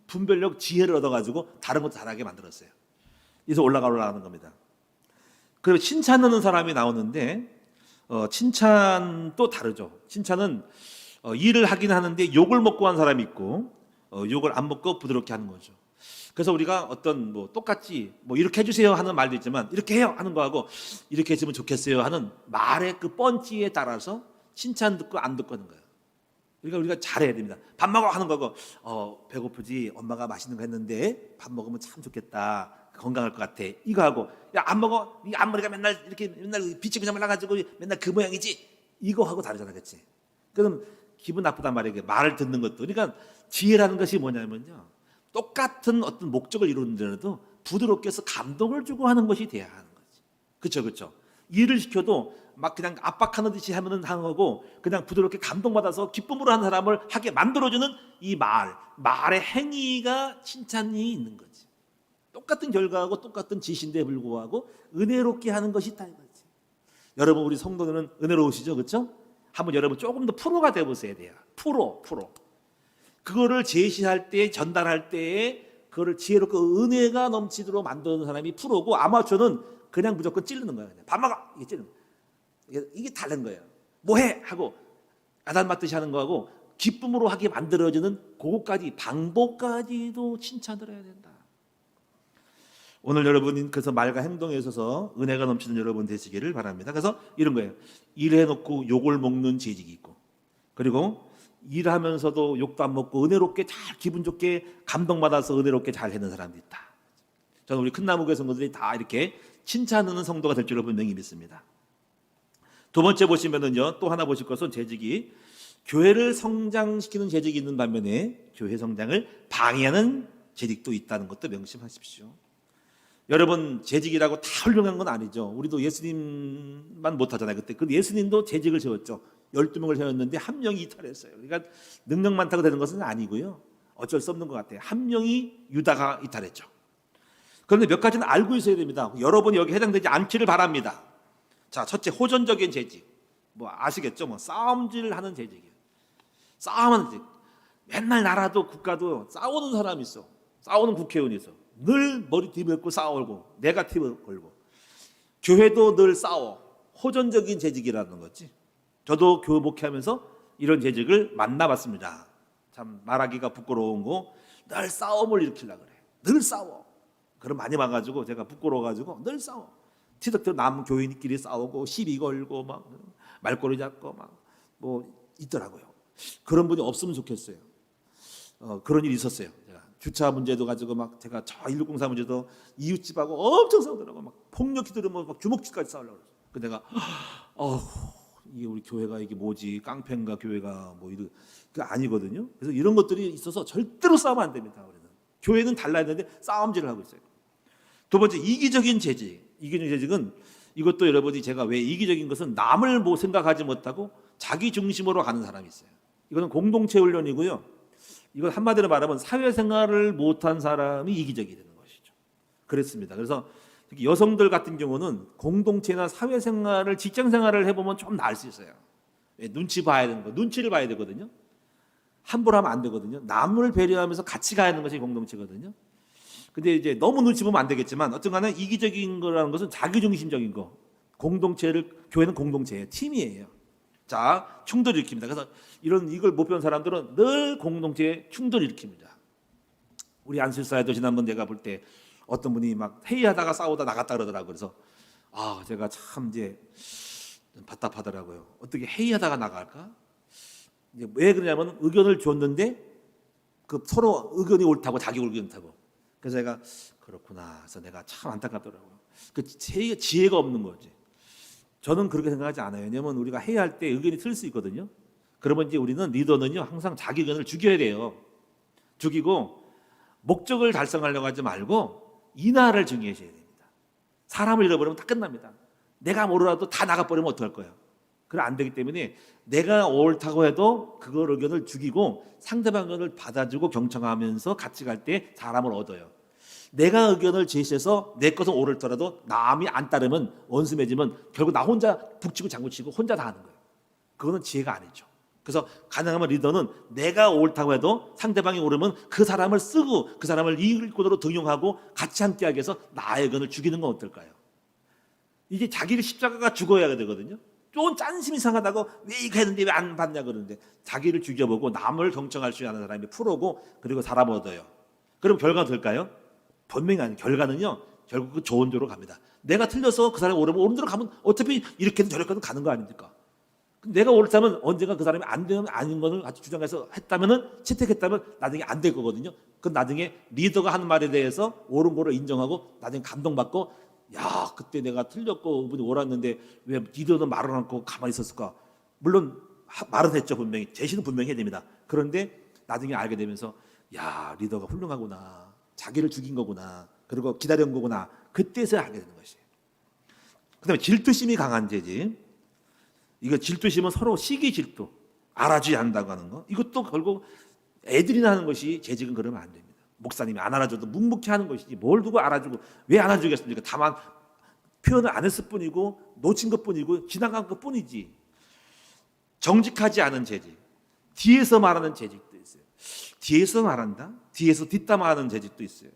분별력, 지혜를 얻어가지고 다른 것도 잘하게 만들었어요. 그래서 올라가는 겁니다. 그리고 칭찬하는 사람이 나오는데 칭찬도 다르죠. 칭찬은 일을 하긴 하는데 욕을 먹고 한 사람이 있고 욕을 안 먹고 부드럽게 하는 거죠. 그래서 우리가 어떤 똑같이 이렇게 해주세요 하는 말도 있지만 이렇게 해요 하는 거하고 이렇게 했으면 좋겠어요 하는 말의 그 펀치에 따라서 칭찬 듣고 안 듣고 하는 거예요. 그러니까 우리가 잘해야 됩니다. 밥 먹어 하는 거고 배고프지, 엄마가 맛있는 거 했는데 밥 먹으면 참 좋겠다, 건강할 것 같아, 이거 하고 야 안 먹어, 이 앞머리가 맨날 빛이 그냥 말라가지고 맨날 그 모양이지, 이거 하고 다르잖아, 그렇지? 그럼 기분 나쁘단 말이에요. 말을 듣는 것도. 그러니까 지혜라는 것이 뭐냐면요, 똑같은 어떤 목적을 이루는데도 부드럽게 해서 감동을 주고 하는 것이 돼야 하는 거지. 그렇죠? 일을 시켜도 막 그냥 압박하는 듯이 하는 거고 그냥 부드럽게 감동받아서 기쁨으로 하는 사람을 하게 만들어주는 이 말의 행위가 칭찬이 있는 거지. 똑같은 결과하고 똑같은 지시인데 불구하고 은혜롭게 하는 것이 있다 이거지. 여러분, 우리 성도들은 은혜로우시죠, 그렇죠? 한번 여러분 조금 더 프로가 되어보셔야 돼요. 프로. 그거를 제시할 때, 전달할 때에 그거를 지혜롭고 은혜가 넘치도록 만드는 사람이 프로고, 아마추어는 그냥 무조건 찌르는 거예요. 그냥 밥 먹어, 이게 찌르는 거예요. 이게 다른 거예요. 뭐해 하고 아단 맞듯이 하는 거하고 기쁨으로 하게 만들어지는 그것까지, 방법까지도 칭찬을 해야 된다. 오늘 여러분이 그래서 말과 행동에 있어서 은혜가 넘치는 여러분 되시기를 바랍니다. 그래서 이런 거예요. 일해놓고 욕을 먹는 재직이 있고, 그리고 일하면서도 욕도 안 먹고 은혜롭게 잘 기분 좋게 감동받아서 은혜롭게 잘 해는 사람도 있다. 저는 우리 큰나무교회 성도들이 다 이렇게 칭찬하는 성도가 될 줄로 분명히 믿습니다. 두 번째 보시면은요, 또 하나 보실 것은 재직이 교회를 성장시키는 재직이 있는 반면에 교회 성장을 방해하는 재직도 있다는 것도 명심하십시오. 여러분, 재직이라고 다 훌륭한 건 아니죠. 우리도 예수님만 못하잖아요. 그때 그 예수님도 재직을 세웠죠. 12명을 세웠는데 한 명이 이탈했어요. 그러니까 능력 많다고 되는 것은 아니고요, 어쩔 수 없는 것 같아요. 한 명이 유다가 이탈했죠. 그런데 몇 가지는 알고 있어야 됩니다. 여러분이 여기 해당되지 않기를 바랍니다. 자, 첫째, 호전적인 재직. 아시겠죠? 싸움질하는 재직이에요. 싸움하는 재직. 맨날 나라도 국가도 싸우는 사람이 있어. 싸우는 국회의원이 있어. 늘 머리 뒤집고 싸우고 네거티브 걸고. 교회도 늘 싸워. 호전적인 재직이라는 거지. 저도 교회 목회하면서 이런 재직을 만나봤습니다. 참 말하기가 부끄러운 거, 늘 싸움을 일으키려고 그래. 늘 싸워. 그럼 많이 봐가지고 제가 부끄러워가지고 늘 싸워. 티덕터 남 교인끼리 싸우고 시비 걸고 막 말꼬리 잡고 막 있더라고요. 그런 분이 없으면 좋겠어요. 그런 일이 있었어요. 제가 주차 문제도 가지고 막 제가 저 1604 문제도 이웃집하고 엄청 싸우더라고. 막 폭력이 들으면 막 주먹질까지 싸우려고 그랬어요. 근데 내가 이게 우리 교회가 이게 뭐지? 깡패인가 교회가 이런 그 아니거든요. 그래서 이런 것들이 있어서 절대로 싸우면 안 됩니다. 우리는 교회는 달라야 되는데 싸움질을 하고 있어요. 두 번째, 이기적인 재직. 이기적인 재직은 이것도 여러분이, 제가 왜 이기적인 것은 남을 생각하지 못하고 자기 중심으로 가는 사람이 있어요. 이거는 공동체 훈련이고요. 이건 한마디로 말하면 사회생활을 못한 사람이 이기적이 되는 것이죠. 그렇습니다. 그래서 특히 여성들 같은 경우는 공동체나 사회생활을, 직장생활을 해보면 좀 나을 수 있어요. 눈치 봐야 되는 거, 눈치를 봐야 되거든요. 함부로 하면 안 되거든요. 남을 배려하면서 같이 가야 하는 것이 공동체거든요. 근데 이제 너무 눈치 보면 안 되겠지만 어떤 간에 이기적인 거라는 것은 자기중심적인 거. 교회는 공동체예요. 팀이에요. 자, 충돌을 일으킵니다. 그래서 이걸 못 배운 사람들은 늘 공동체에 충돌을 일으킵니다. 우리 안술사에도 지난번 내가 볼 때 어떤 분이 막 회의하다가 싸우다 나갔다 그러더라고요. 그래서 제가 참 이제 답답하더라고요. 어떻게 회의하다가 나갈까? 이제 왜 그러냐면 의견을 줬는데 그 서로 의견이 옳다고 자기 의견이 옳다고. 그래서 제가 그렇구나. 그래서 내가 참 안타깝더라고요. 그 지혜가 없는 거지. 저는 그렇게 생각하지 않아요. 왜냐하면 우리가 회의할 때 의견이 틀릴 수 있거든요. 그러면 이제 우리는 리더는요 항상 자기 의견을 죽여야 돼요. 죽이고 목적을 달성하려고 하지 말고 인하를 중요시해야 됩니다. 사람을 잃어버리면 다 끝납니다. 내가 모르라도 다 나가버리면 어떡할 거예요. 그럼 안 되기 때문에 내가 옳다고 해도 그걸 의견을 죽이고 상대방 의견을 받아주고 경청하면서 같이 갈 때 사람을 얻어요. 내가 의견을 제시해서 내 것은 옳을더라도 남이 안 따르면 원수 맺으면 결국 나 혼자 북치고 장구치고 혼자 다 하는 거예요. 그거는 지혜가 아니죠. 그래서 가능하면 리더는 내가 옳다고 해도 상대방이 옳으면 그 사람을 쓰고 그 사람을 이끌고도록 등용하고 같이 함께하기 위해서 나의 의견을 죽이는 건 어떨까요? 이게 자기를 십자가가 죽어야 되거든요. 좀 짠심이 상하다고 왜 이거 했는데 왜 안 받냐 그러는데 자기를 죽여보고 남을 경청할 수 있는 사람이 프로고 그리고 사람 얻어요. 그럼 결과가 될까요? 분명히 아니에요. 결과는요 결국 그 좋은 대로 갑니다. 내가 틀려서 그 사람이 옳으면 옳은 대로 가면 어차피 이렇게든 저렇게든 가는 거 아닙니까? 내가 옳다면 언젠가 그 사람이 안 되면 아닌 것을 같이 주장해서 했다면은 채택했다면 나중에 안 될 거거든요. 그 나중에 리더가 하는 말에 대해서 옳은 거를 인정하고 나중에 감동받고 야 그때 내가 틀렸고 그분이 옳았는데 왜 리더는 말을 않고 가만히 있었을까? 물론 말은 했죠. 분명히 제시는 분명히 해야 됩니다. 그런데 나중에 알게 되면서 야 리더가 훌륭하구나. 자기를 죽인 거구나. 그리고 기다린 거구나. 그때서야 알게 되는 것이에요. 그다음에 질투심이 강한 죄지. 이거 질투심은 서로 시기 질투, 알아주지 않는다고 하는 거. 이것도 결국 애들이나 하는 것이 재직은 그러면 안 됩니다. 목사님이 안 알아줘도 묵묵히 하는 것이지 뭘 두고 알아주고 왜 안 알아주겠습니까? 다만 표현을 안 했을 뿐이고 놓친 것뿐이고 지나간 것뿐이지. 정직하지 않은 재직, 뒤에서 말하는 재직도 있어요. 뒤에서 말한다? 뒤에서 뒷담화하는 재직도 있어요.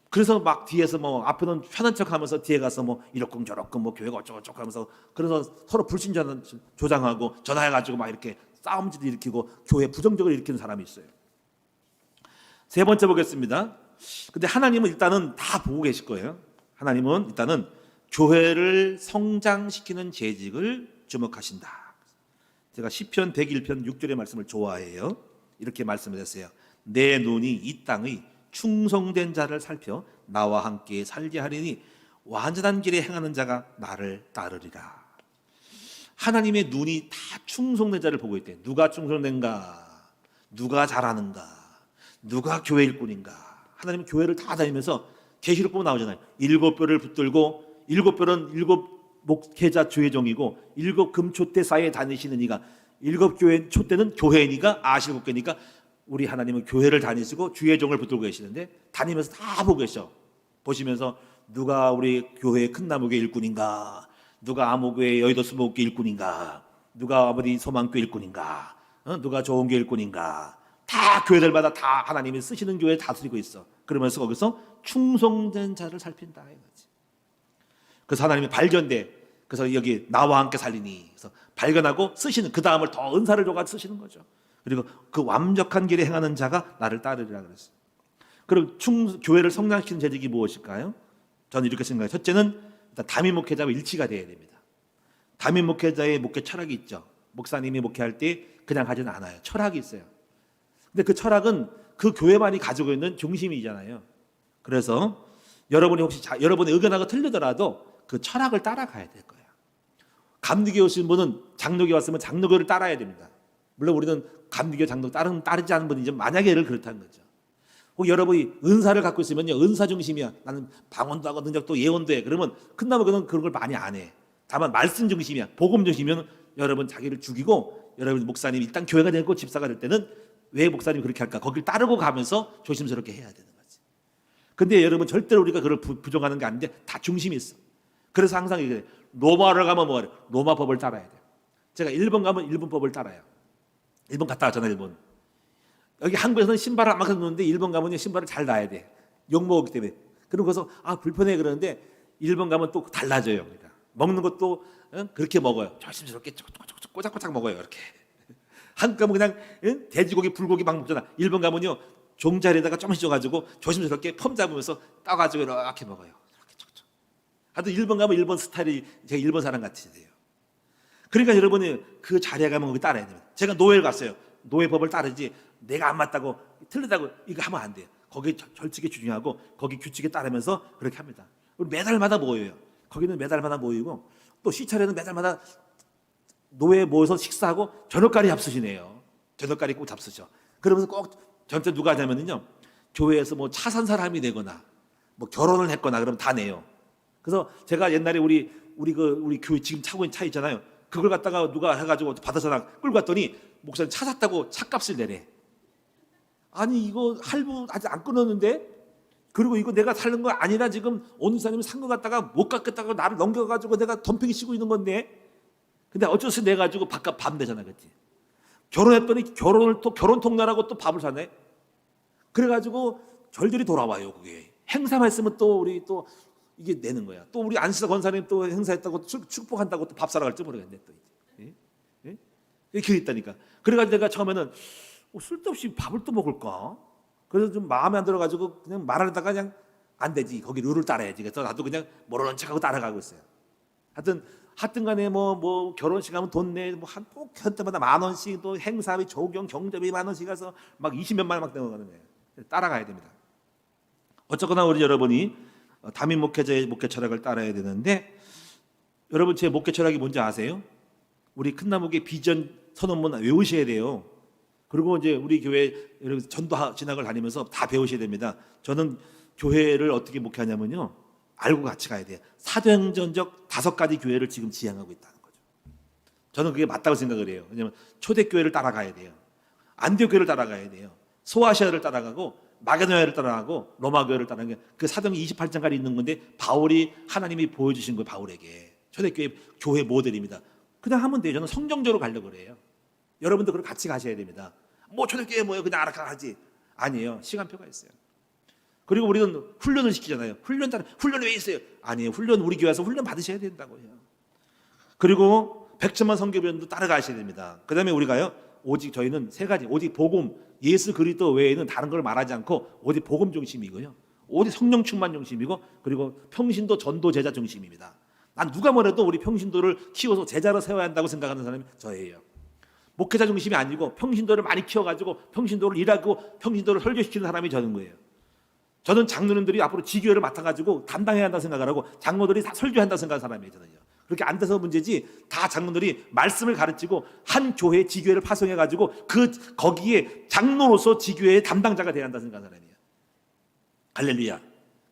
그래서 막 뒤에서 뭐 앞에는 편한 척하면서 뒤에 가서 뭐 이렇군 저렇군 뭐 교회가 어쩌고저쩌고 하면서 그래서 서로 불신전 조장하고 전화해가지고 막 이렇게 싸움질 일으키고 교회 부정적으로 일으키는 사람이 있어요. 세 번째 보겠습니다. 근데 하나님은 일단은 다 보고 계실 거예요. 하나님은 일단은 교회를 성장시키는 재직을 주목하신다. 제가 시편 101편 6절의 말씀을 좋아해요. 이렇게 말씀을 했어요. 내 눈이 이 땅의 충성된 자를 살펴 나와 함께 살게 하리니 완전한 길에 행하는 자가 나를 따르리라. 하나님의 눈이 다 충성된 자를 보고 있대. 누가 충성된가? 누가 잘하는가? 누가 교회 일꾼인가? 하나님은 교회를 다 다니면서 계시록 보면 나오잖아요. 7뼈를 붙들고 7뼈는 7 목회자 주의종이고 7 금초대 사이에 다니시는 이가 7 교회 촛대는 교회니까 아실국교니까 우리 하나님은 교회를 다니시고 주의 종을 붙들고 계시는데 다니면서 다 보고 계셔. 보시면서 누가 우리 교회의 큰 나무교회 일꾼인가? 누가 아모교회 여의도 수목교회 일꾼인가? 누가 아버지 소망교회 일꾼인가? 누가 좋은 교회 일꾼인가? 다 교회들마다 다 하나님이 쓰시는 교회에 다스리고 있어. 그러면서 거기서 충성된 자를 살핀다 이거지. 그래서 하나님이 발견돼. 그래서 여기 나와 함께 살리니. 그래서 발견하고 쓰시는 그 다음을 더 은사를 줘가지고 쓰시는 거죠. 그리고 그 완벽한 길에 행하는 자가 나를 따르리라 그랬어요. 그럼 교회를 성장시키는 재직이 무엇일까요? 저는 이렇게 생각해요. 첫째는 일단 담임 목회자와 일치가 돼야 됩니다. 담임 목회자의 목회 철학이 있죠. 목사님이 목회할 때 그냥 하지는 않아요. 철학이 있어요. 근데 그 철학은 그 교회만이 가지고 있는 중심이잖아요. 그래서 여러분이 혹시 여러분의 의견하고 틀리더라도 그 철학을 따라가야 될 거예요. 감리교에 오신 분은 장로교에 왔으면 장로교를 따라야 됩니다. 물론 우리는 감리교 장로 따르지 않은 분이지만 만약에 예를 그렇다는 거죠. 혹 여러분이 은사를 갖고 있으면요, 은사 중심이야. 나는 방언도 하고 능력도 예언도 해. 그러면 끝나면 그런 걸 많이 안 해. 다만 말씀 중심이야. 복음 중심이면 여러분 자기를 죽이고 여러분 목사님이 일단 교회가 되고 집사가 될 때는 왜 목사님이 그렇게 할까? 거길 따르고 가면서 조심스럽게 해야 되는 거지. 근데 여러분 절대로 우리가 그걸 부정하는 게 아닌데 다 중심이 있어. 그래서 항상 이게 로마를 가면 뭐래? 로마 법을 따라야 돼. 제가 일본 가면 일본 법을 따라요. 일본 갔다 왔잖아, 일본. 여기 한국에서는 신발을 안 맞춰 놓는데 일본 가면 신발을 잘 놔야 돼. 욕 먹었기 때문에. 그리고 거기서 불편해 그러는데 일본 가면 또 달라져요. 그러니까 먹는 것도 그렇게 먹어요. 조심스럽게 쭉 꼬작꼬작 먹어요. 이렇게. 한국 가면 그냥 응? 돼지고기, 불고기 막 먹잖아. 일본 가면요 종자리에다가 조금씩 줘가지고 조심스럽게 펌 잡으면서 따가지고 이렇게 먹어요. 이렇게 촉촉. 하여튼 일본 가면 일본 스타일이 제가 일본 사람 같이 돼요. 그러니까 여러분이 그 자리에 가면 거기 따라야 됩니다. 제가 노예를 갔어요. 노예법을 따르지 내가 안 맞다고 틀리다고 이거 하면 안 돼요. 거기 절칙에 준용하고 거기 규칙에 따르면서 그렇게 합니다. 우리 매달마다 모여요. 거기는 매달마다 모이고 또 시찰에는 매달마다 노예 모여서 식사하고 저녁가리 잡수시네요. 저녁가리 꼭 잡수죠. 그러면서 꼭 전체 누가 하냐면요 교회에서 뭐 차 산 사람이 되거나 뭐 결혼을 했거나 그러면 다 내요. 그래서 제가 옛날에 우리 교회 지금 차고 있는 차 있잖아요. 그걸 갖다가 누가 해가지고 받아서 끌고 갔더니 목사님 차 샀다고 차값을 내래. 아니 이거 할부 아직 안 끊었는데 그리고 이거 내가 사는 거 아니라 지금 어느 사람이 산 거 갖다가 못 갚겠다고 나를 넘겨가지고 내가 덤핑이 씌고 있는 건데 근데 어쩌서 내 가지고 밥값 밥 내잖아 그치? 결혼했더니 결혼을 또 결혼통 나라고 또 밥을 사네. 그래가지고 절절히 돌아와요 그게. 행사만 했으면 또 우리 또 이게 내는 거야. 또 우리 안시사 권사님 또 행사했다고 축복한다고 또 밥 사러 갈지 모르겠네 또 이제. 예? 이렇게 있다니까. 그래가지고 내가 처음에는 쓸데없이 밥을 또 먹을까? 그래서 좀 마음에 안 들어가지고 그냥 말하다가 그냥 안 되지. 거기 룰을 따라야지. 그래서 나도 그냥 모르는 척하고 따라가고 있어요. 하여튼 간에 뭐 결혼식 하면 돈 내. 꼭 할 때마다 10,000원씩 또 행사비, 조경, 경제비 10,000원씩 가서 막 20몇만 원 막 내어가는 거예요. 따라가야 됩니다. 어쨌거나 우리 여러분이 담임 목회자의 목회 철학을 따라야 되는데 여러분 제 목회 철학이 뭔지 아세요? 우리 큰나무교회 비전 선언문 외우셔야 돼요. 그리고 이제 우리 교회 여러분 전도 진학을 다니면서 다 배우셔야 됩니다. 저는 교회를 어떻게 목회하냐면요. 알고 같이 가야 돼요. 사도행전적 5가지 교회를 지금 지향하고 있다는 거죠. 저는 그게 맞다고 생각을 해요. 왜냐하면 초대교회를 따라가야 돼요. 안디옥교회를 따라가야 돼요. 소아시아를 따라가고 마게도냐를 따라가고 로마교회를 따라가는 게 그 사도행 28장까지 있는 건데 바울이 하나님이 보여주신 거예요. 바울에게. 초대교회 교회 모델입니다. 그냥 하면 돼요. 저는 성경적으로 가려고 그래요. 여러분도 그걸 같이 가셔야 됩니다. 뭐 초대교회 뭐예요? 그냥 알아가 하지. 아니에요. 시간표가 있어요. 그리고 우리는 훈련을 시키잖아요. 훈련이 왜 있어요? 아니에요. 훈련 우리 교회에서 훈련 받으셔야 된다고요. 그리고 100천만 선교변도 따라가셔야 됩니다. 그 다음에 우리가요. 오직 저희는 3가지. 오직 복음, 예수 그리스도 외에는 다른 걸 말하지 않고 오직 복음 중심이고요. 오직 성령 충만 중심이고 그리고 평신도 전도 제자 중심입니다. 난 누가 뭐래도 우리 평신도를 키워서 제자로 세워야 한다고 생각하는 사람이 저예요. 목회자 중심이 아니고 평신도를 많이 키워가지고 평신도를 일하고 평신도를 설교시키는 사람이 저는 거예요. 저는 장로님들이 앞으로 지교회를 맡아가지고 담당해야 한다고 생각을 하고 장로들이 다 설교해야 한다고 생각하는 사람이에요. 저는요. 그렇게 안 돼서 문제지 다 장로들이 말씀을 가르치고 한 교회 지교회를 파송해가지고 거기에 장로로서 지교회의 담당자가 돼야 한다고 생각하는 사람이에요. 할렐루야.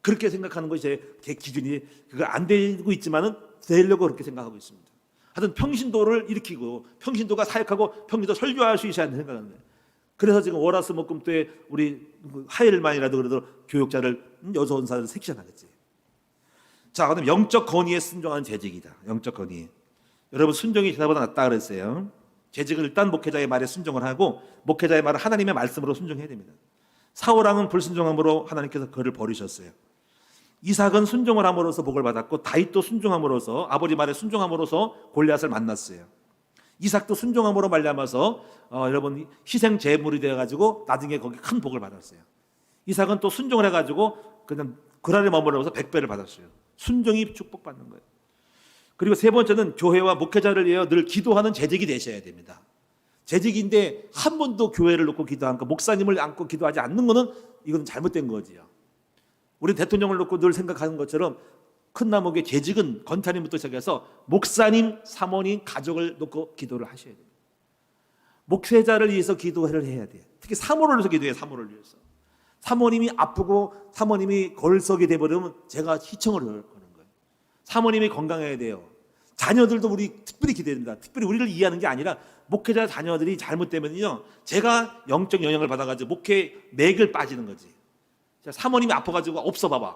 그렇게 생각하는 것이 제 기준이 그거 안 되고 있지만은 되려고 그렇게 생각하고 있습니다. 하여튼 평신도를 일으키고 평신도가 사역하고 평신도 설교할 수 있어야 한다는 생각하는 거예요. 그래서 지금 월화수목금토에 우리 화요일만이라도 그래도 교육자를 여소원사를 섹션하겠지. 자, 그다음 영적 건의에 순종하는 재직이다. 영적 건의. 여러분 순종이 기사보다 낫다 그랬어요. 재직은 일단 목회자의 말에 순종을 하고 목회자의 말을 하나님의 말씀으로 순종해야 됩니다. 사울왕은 불순종함으로 하나님께서 그를 버리셨어요. 이삭은 순종을 함으로써 복을 받았고 다윗도 순종함으로써 아버지 말에 순종함으로써 골리앗을 만났어요. 이삭도 순종함으로 말미암아서 여러분 희생 제물이 되어가지고 나중에 거기 큰 복을 받았어요. 이삭은 또 순종을 해가지고 그냥 그랄에 머무르면서 100배를 받았어요. 순종이 축복받는 거예요. 그리고 3번째는 교회와 목회자를 위해 늘 기도하는 재직이 되셔야 됩니다. 재직인데 한 번도 교회를 놓고 기도 않고 목사님을 안고 기도하지 않는 거는 이건 잘못된 거지요. 우리 대통령을 놓고 늘 생각하는 것처럼 큰 나무의 재직은 건타님부터 시작해서 목사님, 사모님, 가족을 놓고 기도를 하셔야 됩니다. 목회자를 위해서 기도를 해야 돼요. 특히 사모를 위해서 기도해요. 사모를 위해서. 사모님이 아프고 사모님이 걸석이 돼버리면 제가 시청을 거는 거예요. 사모님이 건강해야 돼요. 자녀들도 우리 특별히 기도해야 됩니다. 특별히 우리를 이해하는 게 아니라 목회자 자녀들이 잘못되면요 제가 영적 영향을 받아가지고 목회 맥을 빠지는 거지. 사모님이 아파가지고 없어 봐봐.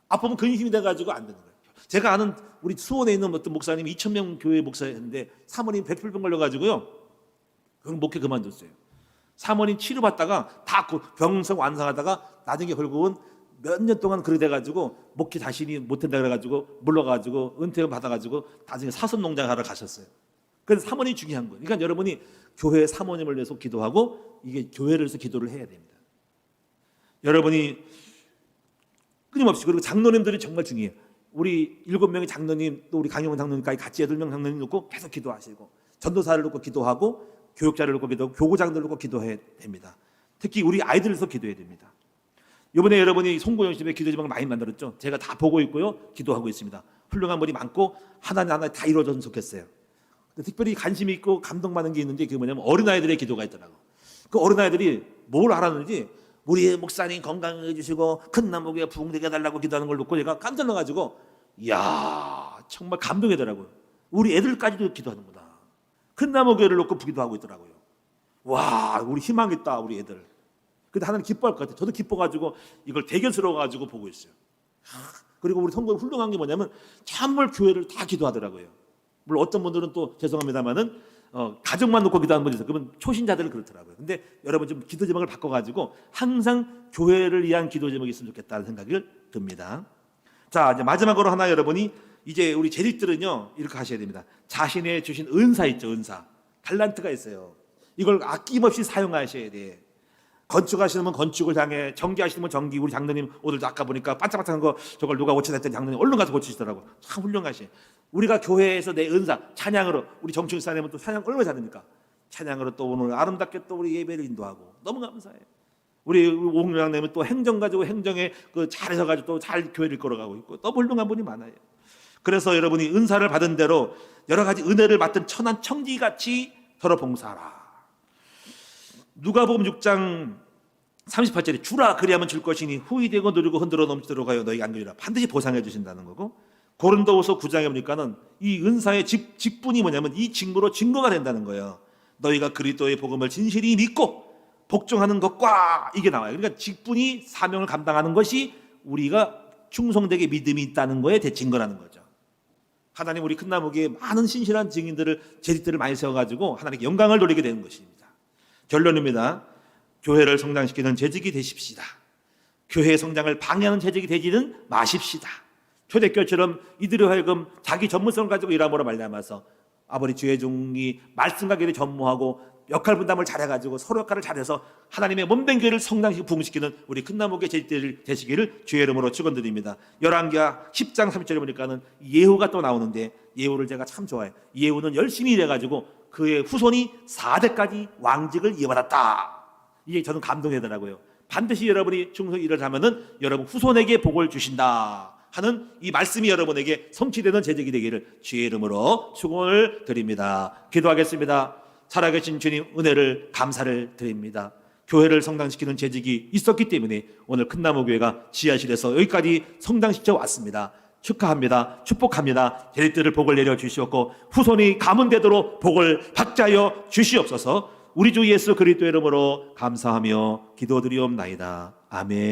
아프면 근심이 돼가지고 안 되는 거예요. 제가 아는 우리 수원에 있는 어떤 목사님이 2,000명 교회 목사였는데 사모님 백혈병 걸려가지고요 그럼 목회 그만뒀어요. 사모님 치료받다가 다 병성 완성하다가 나중에 결국은 몇 년 동안 그렇게 돼가지고 목회 자신이 못한다 그래가지고 물러가지고 은퇴를 받아가지고 나중에 사슴 농장 하러 가셨어요. 그래서 사모님이 중요한 거예요. 그러니까 여러분이 교회 사모님을 위해서 기도하고 이게 교회를 위해서 기도를 해야 됩니다. 여러분이 끊임없이, 그리고 장로님들이 정말 중요해요. 우리 7명의 장로님, 또 우리 강영원 장로님까지 같이 8명 장로님 놓고 계속 기도하시고, 전도사를 놓고 기도하고, 교육자를 놓고 기도하고, 교구장들을 놓고 기도해야 됩니다. 특히 우리 아이들을 위해서 기도해야 됩니다. 이번에 여러분이 송고영심의 기도지방을 많이 만들었죠. 제가 다 보고 있고요, 기도하고 있습니다. 훌륭한 분이 많고 하나하나 다 이루어졌으면 좋겠어요. 특별히 관심이 있고 감동받는 게 있는데, 그게 뭐냐면 어린아이들의 기도가 있더라고. 그 어린아이들이 뭘 알았는지, 우리 목사님 건강해 주시고 큰 나무교회 부흥되게 해달라고 기도하는 걸 놓고 제가 깜짝 놀라가지고, 이야, 정말 감동이더라고요. 우리 애들까지도 기도하는구나. 큰 나무교회를 놓고 기도하고 있더라고요. 와, 우리 희망 있다, 우리 애들. 근데 하나님 기뻐할 것 같아요. 저도 기뻐가지고 이걸 대견스러워가지고 보고 있어요. 그리고 우리 성도는 훌륭한 게 뭐냐면 정말 교회를 다 기도하더라고요. 물론 어떤 분들은 또 죄송합니다만은 가정만 놓고 기도하는 분이 있어요. 그러면 초신자들은 그렇더라고요. 근데 여러분 좀 기도 제목을 바꿔가지고 항상 교회를 위한 기도 제목이 있으면 좋겠다는 생각이 듭니다. 자, 이제 마지막으로 하나, 여러분이 이제 우리 재직들은요 이렇게 하셔야 됩니다. 자신의 주신 은사 있죠, 은사. 달란트가 있어요. 이걸 아낌없이 사용하셔야 돼. 건축하시는 분 건축을 향해, 전기하시는 분 전기. 우리 장로님 오늘도 아까 보니까 반짝반짝한 거 저걸 누가 고치다 했더니 장로님 얼른 가서 고치시더라고. 참 훌륭하시. 우리가 교회에서 내 은사 찬양으로, 우리 정충사님은 또 찬양 얼마나 잘합니까? 찬양으로 또 오늘 아름답게 또 우리 예배를 인도하고 너무 감사해요. 우리 옥장님은 또 행정 가지고 행정에 그 잘해서 가지고 또 잘 교회를 끌어가고 있고 너무 훌륭한 분이 많아요. 그래서 여러분이 은사를 받은 대로 여러 가지 은혜를 맡은 천한 청지같이 서로 봉사하라. 누가복음 6장 38절에 주라 그리하면 줄 것이니 후이되고 누리고 흔들어 넘치도록 하여 너희가 안기리라. 반드시 보상해 주신다는 거고, 고린도후서 9장에 보니까는 이 은사의 직분이 뭐냐면 이 직무로 증거가 된다는 거예요. 너희가 그리스도의 복음을 진실히 믿고 복종하는 것과, 이게 나와요. 그러니까 직분이 사명을 감당하는 것이 우리가 충성되게 믿음이 있다는 거에 대증거라는 거죠. 하나님 우리 큰나무교에 많은 신실한 증인들을, 재직들을 많이 세워가지고 하나님께 영광을 돌리게 되는 것입니다. 결론입니다. 교회를 성장시키는 재직이 되십시다. 교회의 성장을 방해하는 재직이 되지는 마십시다. 초대교회처럼 이들의 하여금 자기 전문성을 가지고 일함으로 말미암아서 아버지 주의 종이 말씀과 교회를 전무하고 역할 분담을 잘해가지고 서로 역할을 잘해서 하나님의 몸된 교회를 성장시키고 부흥시키는 우리 큰나무교회 재직들 되시기를 주의 이름으로 축원드립니다. 열왕기하 10장 30절에 보니까는 예후가 또 나오는데, 예후를 제가 참 좋아해요. 예후는 열심히 일해가지고 그의 후손이 4대까지 왕직을 이어받았다. 이게 저는 감동되더라고요. 반드시 여러분이 충성히 일을 하면은 여러분 후손에게 복을 주신다 하는 이 말씀이 여러분에게 성취되는 재직이 되기를 주의 이름으로 축원을 드립니다. 기도하겠습니다. 살아계신 주님 은혜를 감사를 드립니다. 교회를 성장시키는 재직이 있었기 때문에 오늘 큰나무교회가 지하실에서 여기까지 성장시켜 왔습니다. 축하합니다. 축복합니다. 재직들을 복을 내려 주시옵고 후손이 가문되도록 복을 받자여 주시옵소서. 우리 주 예수 그리스도의 이름으로 감사하며 기도드리옵나이다. 아멘.